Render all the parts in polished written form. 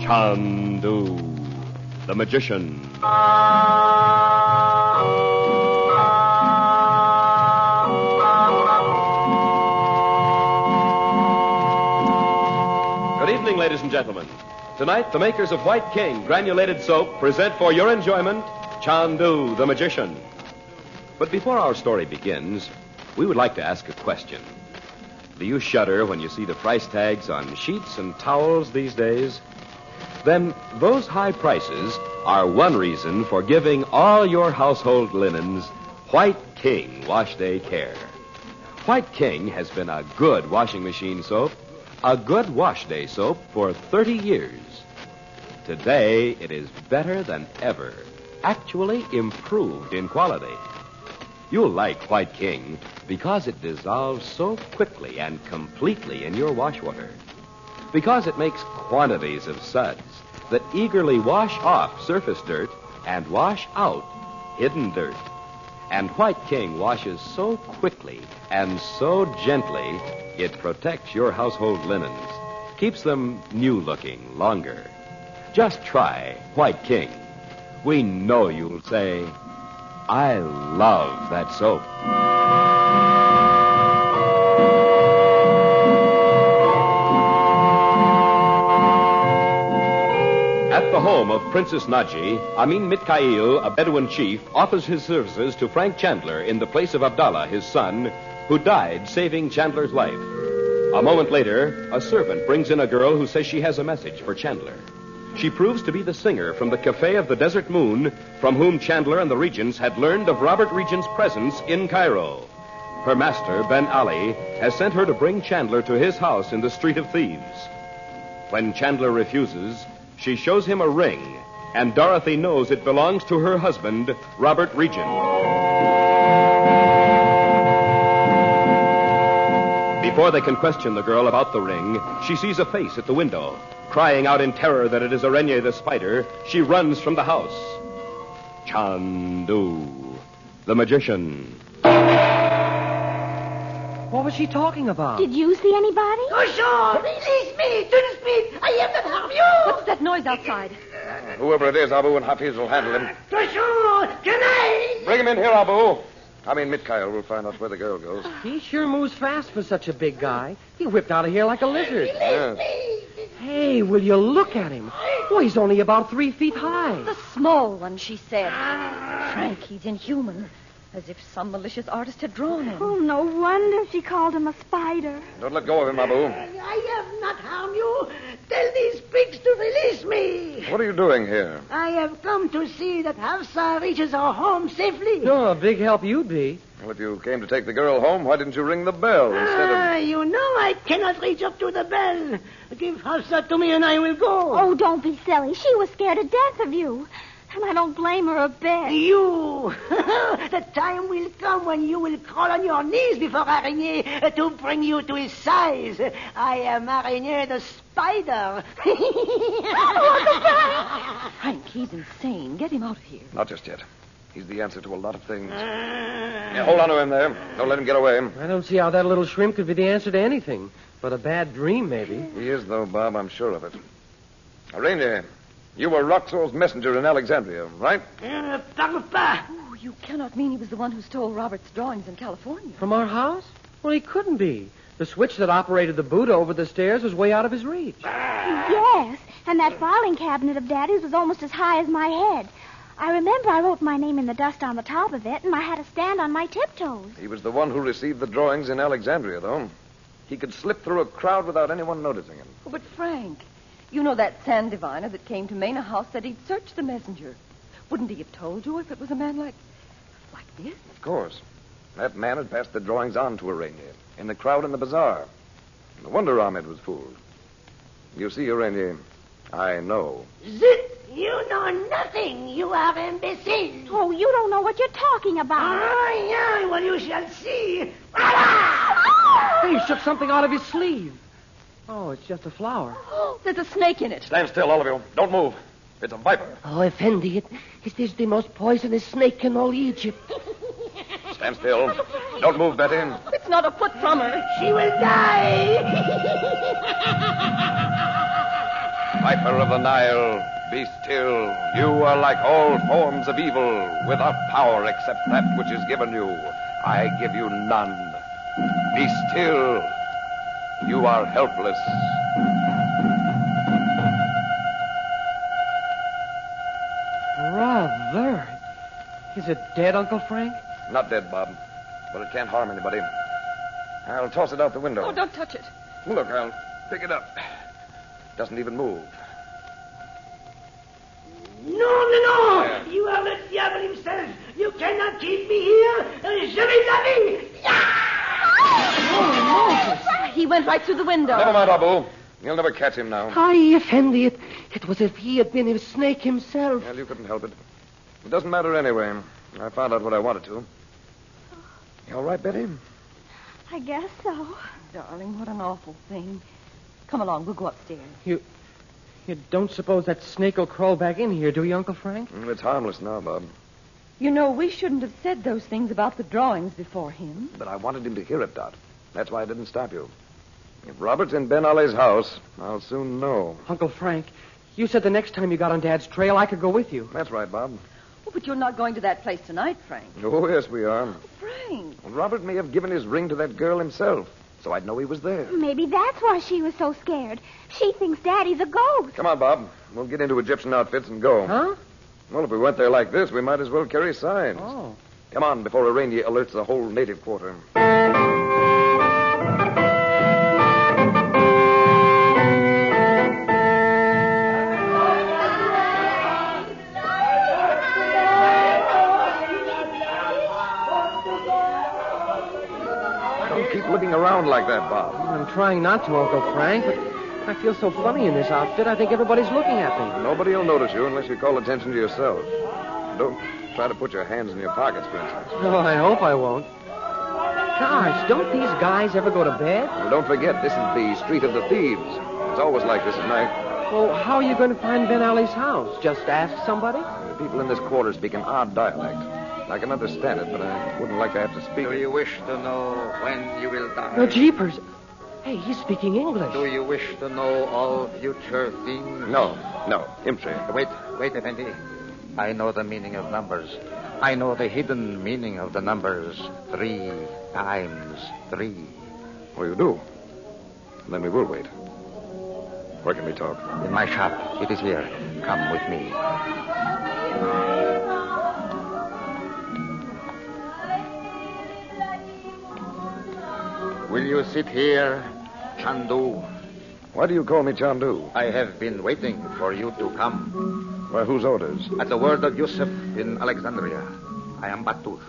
Chandu, the magician. Good evening, ladies and gentlemen. Tonight, the makers of White King granulated soap present for your enjoyment Chandu, the magician. But before our story begins, we would like to ask a question. Do you shudder when you see the price tags on sheets and towels these days? Then those high prices are one reason for giving all your household linens White King Wash Day Care. White King has been a good washing machine soap, a good wash day soap for 30 years. Today, it is better than ever, actually improved in quality. You'll like White King because it dissolves so quickly and completely in your wash water. Because it makes quantities of suds that eagerly wash off surface dirt and wash out hidden dirt. And White King washes so quickly and so gently, it protects your household linens, keeps them new-looking longer. Just try White King. We know you'll say, I love that soap. At the home of Princess Naji, Amin Mikhail, a Bedouin chief, offers his services to Frank Chandler in the place of Abdallah, his son, who died saving Chandler's life. A moment later, a servant brings in a girl who says she has a message for Chandler. She proves to be the singer from the Cafe of the Desert Moon, from whom Chandler and the Regents had learned of Robert Regent's presence in Cairo. Her master, Ben Ali, has sent her to bring Chandler to his house in the Street of Thieves. When Chandler refuses, she shows him a ring, and Dorothy knows it belongs to her husband, Robert Regent. Before they can question the girl about the ring, she sees a face at the window. Crying out in terror that it is Arenia the spider, she runs from the house. Chandu, the magician. What was she talking about? Did you see anybody? Cochon! Release me! To the speed! I have not harmed you! What's that noise outside? Whoever it is, Abu and Hafiz will handle him. Cochon! Can I? Bring him in here, Abu. I mean, Mikhail will find out where the girl goes. He sure moves fast for such a big guy. He whipped out of here like a lizard. Yes. Hey, will you look at him? Well, he's only about 3 feet high. The small one, she said. Frank, he's inhuman. As if some malicious artist had drawn him. Oh, no wonder she called him a spider. Don't let go of him, Abu. I have not harmed you. Tell these pigs to release me. What are you doing here? I have come to see that Hafsa reaches her home safely. Oh, a big help you'd be. Well, if you came to take the girl home, why didn't you ring the bell instead of... You know I cannot reach up to the bell. Give Hafsa to me and I will go. Oh, don't be silly. She was scared to death of you. And I don't blame her a bit. You! The time will come when you will crawl on your knees before Arenia to bring you to his size. I am Arenia the spider. Frank, he's insane. Get him out of here. Not just yet. He's the answer to a lot of things. Yeah, hold on to him there. Don't let him get away. I don't see how that little shrimp could be the answer to anything. But a bad dream, maybe. He is, though, Bob. I'm sure of it. Arenia, you were Roxo's messenger in Alexandria, right? Oh, you cannot mean he was the one who stole Robert's drawings in California. From our house? Well, he couldn't be. The switch that operated the Buddha over the stairs was way out of his reach. Yes, and that filing cabinet of Daddy's was almost as high as my head. I remember I wrote my name in the dust on the top of it, and I had to stand on my tiptoes. He was the one who received the drawings in Alexandria, though. He could slip through a crowd without anyone noticing him. Oh, but Frank, you know that sand diviner that came to Mena House said he'd searched the messenger. Wouldn't he have told you if it was a man like this? Of course. That man had passed the drawings on to Arenia in the crowd in the bazaar. No wonder Ahmed was fooled. You see, Arenia, I know. Zit! You know nothing. You are imbecile. Oh, you don't know what you're talking about. Oh, yeah, well, you shall see. Hey, he shook something out of his sleeve. Oh, it's just a flower. Oh, there's a snake in it. Stand still, all of you. Don't move. It's a viper. Oh, Effendi, it is the most poisonous snake in all Egypt. Stand still. Don't move, Betty. It's not a foot from her. She will die. Viper of the Nile, be still. You are like all forms of evil, without power except that which is given you. I give you none. Be still. You are helpless. Rather. Is it dead, Uncle Frank? Not dead, Bob, but it can't harm anybody. I'll toss it out the window. Oh, don't touch it. Look, I'll pick it up. Doesn't even move. No. You are the devil himself. You cannot keep me here. Je vais la vie. He went right through the window. Never mind, Abu. You'll never catch him now. Hi, Effendi. It was as if he had been a snake himself. Well, you couldn't help it. It doesn't matter anyway. I found out what I wanted to. You all right, Betty? I guess so. Darling, what an awful thing. Come along, we'll go upstairs. You don't suppose that snake will crawl back in here, do you, Uncle Frank? It's harmless now, Bob. You know, we shouldn't have said those things about the drawings before him. But I wanted him to hear it, Dot. That's why I didn't stop you. If Robert's in Ben Ali's house, I'll soon know. Uncle Frank, you said the next time you got on Dad's trail, I could go with you. That's right, Bob. Oh, but you're not going to that place tonight, Frank. Oh, yes, we are. Frank. Robert may have given his ring to that girl himself, so I'd know he was there. Maybe that's why she was so scared. She thinks Daddy's a ghost. Come on, Bob. We'll get into Egyptian outfits and go. Huh? Well, if we went there like this, we might as well carry signs. Oh. Come on, before Arenia alerts the whole native quarter. Don't keep looking around like that, Bob. I'm trying not to, Uncle Frank, but I feel so funny in this outfit, I think everybody's looking at me. Nobody will notice you unless you call attention to yourself. Don't try to put your hands in your pockets, for instance. Oh, I hope I won't. Gosh, don't these guys ever go to bed? Well, don't forget, this is the street of the thieves. It's always like this at night. Well, how are you going to find Ben Ali's house? Just ask somebody? The people in this quarter speak an odd dialect. I can understand it, but I wouldn't like to have to speak Do it. you wish to know when you will die? No, jeepers. Hey, he's speaking English. Do you wish to know all future things? No, Imtre. Wait, Effendi. I know the meaning of numbers. I know the hidden meaning of the numbers 3 times 3. Oh, you do? Then we will wait. Where can we talk? In my shop. It is here. Come with me. Will you sit here, Chandu? Why do you call me Chandu? I have been waiting for you to come. By whose orders? At the word of Yusuf in Alexandria, I am Batush.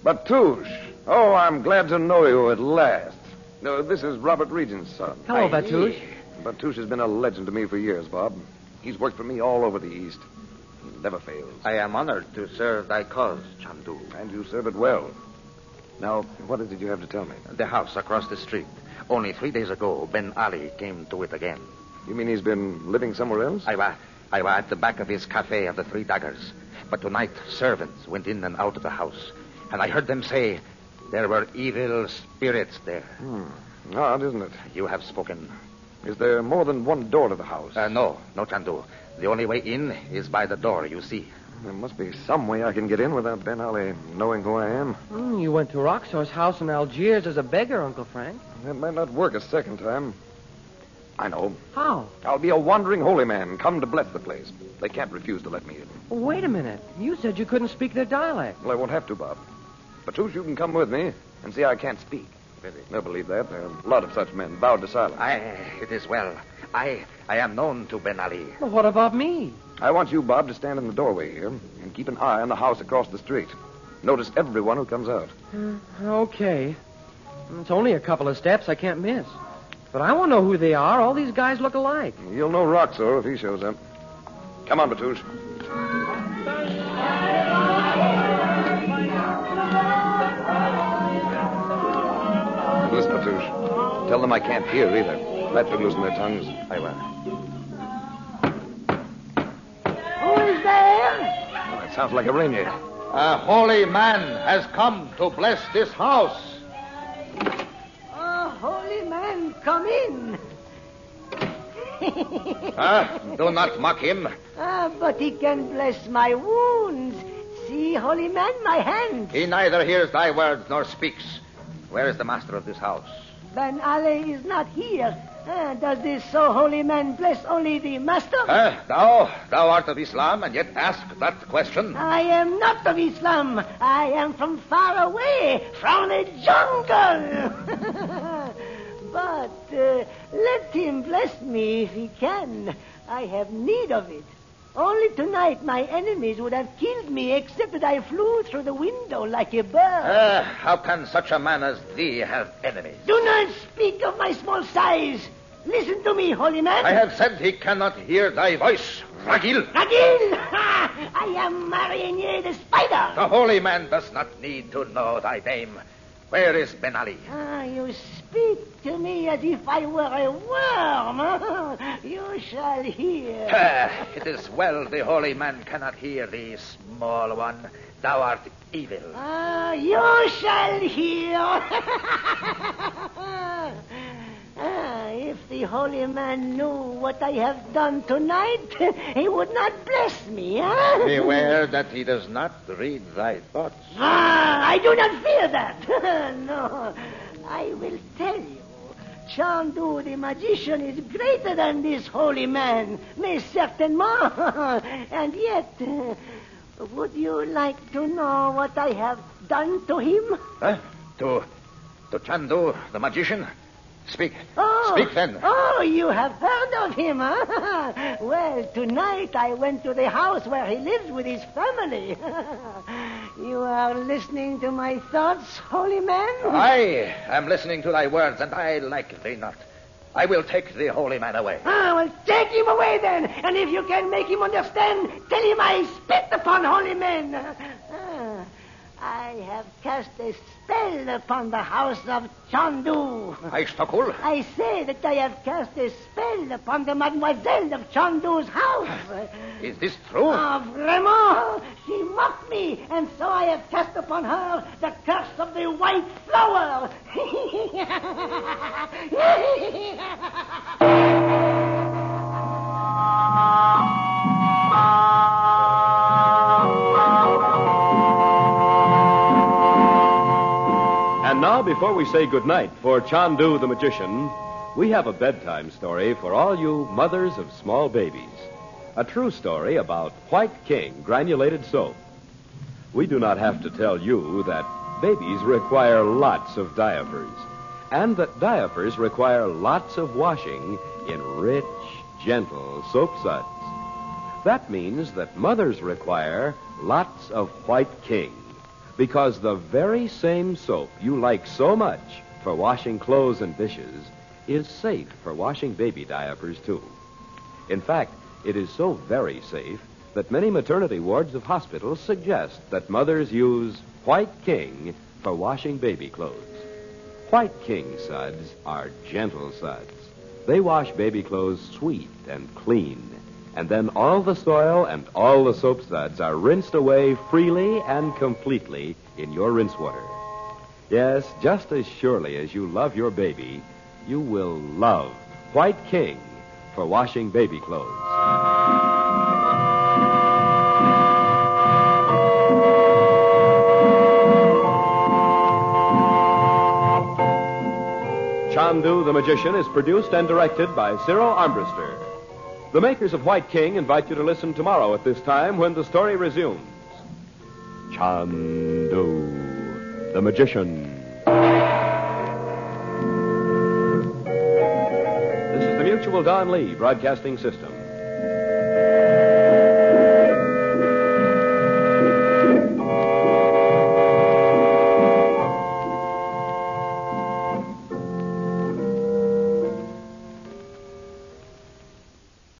Batush. Oh, I'm glad to know you at last. No, this is Robert Regent's son. Hello, Batush. Batush has been a legend to me for years, Bob. He's worked for me all over the East. He never fails. I am honored to serve thy cause, Chandu. And you serve it well. Now, what is it you have to tell me? The house across the street. Only 3 days ago, Ben Ali came to it again. You mean he's been living somewhere else? I was at the back of his cafe of the Three Daggers. But tonight, servants went in and out of the house. And I heard them say there were evil spirits there. Odd, isn't it? You have spoken. Is there more than one door to the house? No, Chandu. The only way in is by the door you see. There must be some way I can get in without Ben Ali knowing who I am. You went to Roxor's house in Algiers as a beggar, Uncle Frank. That might not work a second time. I know. How? I'll be a wandering holy man, come to bless the place. They can't refuse to let me in. Well, wait a minute. You said you couldn't speak their dialect. Well, I won't have to, Bob. Batush, you can come with me and see I can't speak. They'll believe that. There are a lot of such men vowed to silence. It is well. I am known to Ben Ali. Well, what about me? I want you, Bob, to stand in the doorway here and keep an eye on the house across the street. Notice everyone who comes out. Okay. It's only a couple of steps I can't miss. But I won't know who they are. All these guys look alike. You'll know Roxor if he shows up. Come on, Batush. Listen, Batush. Tell them I can't hear either. That should loosen their tongues. I will. Who is there? Oh, it sounds like Arenia. A holy man has come to bless this house. Oh, holy man, come in. Do not mock him. But he can bless my wounds. See, holy man, my hand. He neither hears thy words nor speaks. Where is the master of this house? Ben Ale is not here. Does this so holy man bless only the master? Thou art of Islam, and yet ask that question? I am not of Islam. I am from far away, from the jungle. But let him bless me if he can. I have need of it. Only tonight my enemies would have killed me, except that I flew through the window like a bird. How can such a man as thee have enemies? Do not speak of my small size. Listen to me, holy man. I have said he cannot hear thy voice, Ragil. Ragil! I am Arenia the spider. The holy man does not need to know thy name. Where is Ben Ali? You speak to me as if I were a worm. You shall hear. It is well the holy man cannot hear thee, small one. Thou art evil. You shall hear. If the holy man knew what I have done tonight, he would not bless me. Beware that he does not read thy thoughts. I do not fear that. No, I will tell you. Chandu, the magician, is greater than this holy man. Mais certainement. And yet, would you like to know what I have done to him? To Chandu, the magician? Speak. Oh. Speak then. Oh, you have heard of him, huh? Well, tonight I went to the house where he lives with his family. You are listening to my thoughts, holy man? I am listening to thy words, and I like thee not. I will take the holy man away. Well, take him away then. And if you can make him understand, tell him I spit upon holy men. I have cast a spell upon the house of Chandu. I say that I have cast a spell upon the mademoiselle of Chandu's house. Is this true? Vraiment. She mocked me, and so I have cast upon her the curse of the white flower. And now, before we say goodnight for Chandu the magician, we have a bedtime story for all you mothers of small babies. A true story about White King granulated soap. We do not have to tell you that babies require lots of diapers, and that diapers require lots of washing in rich, gentle soap suds. That means that mothers require lots of White King, because the very same soap you like so much for washing clothes and dishes is safe for washing baby diapers, too. In fact, it is so very safe that many maternity wards of hospitals suggest that mothers use White King for washing baby clothes. White King suds are gentle suds. They wash baby clothes sweet and clean, and then all the soil and all the soap suds are rinsed away freely and completely in your rinse water. Yes, just as surely as you love your baby, you will love White King for washing baby clothes. Chandu the Magician is produced and directed by Cyril Armbruster. The makers of White King invite you to listen tomorrow at this time when the story resumes. Chandu the Magician. This is the Mutual Don Lee Broadcasting System.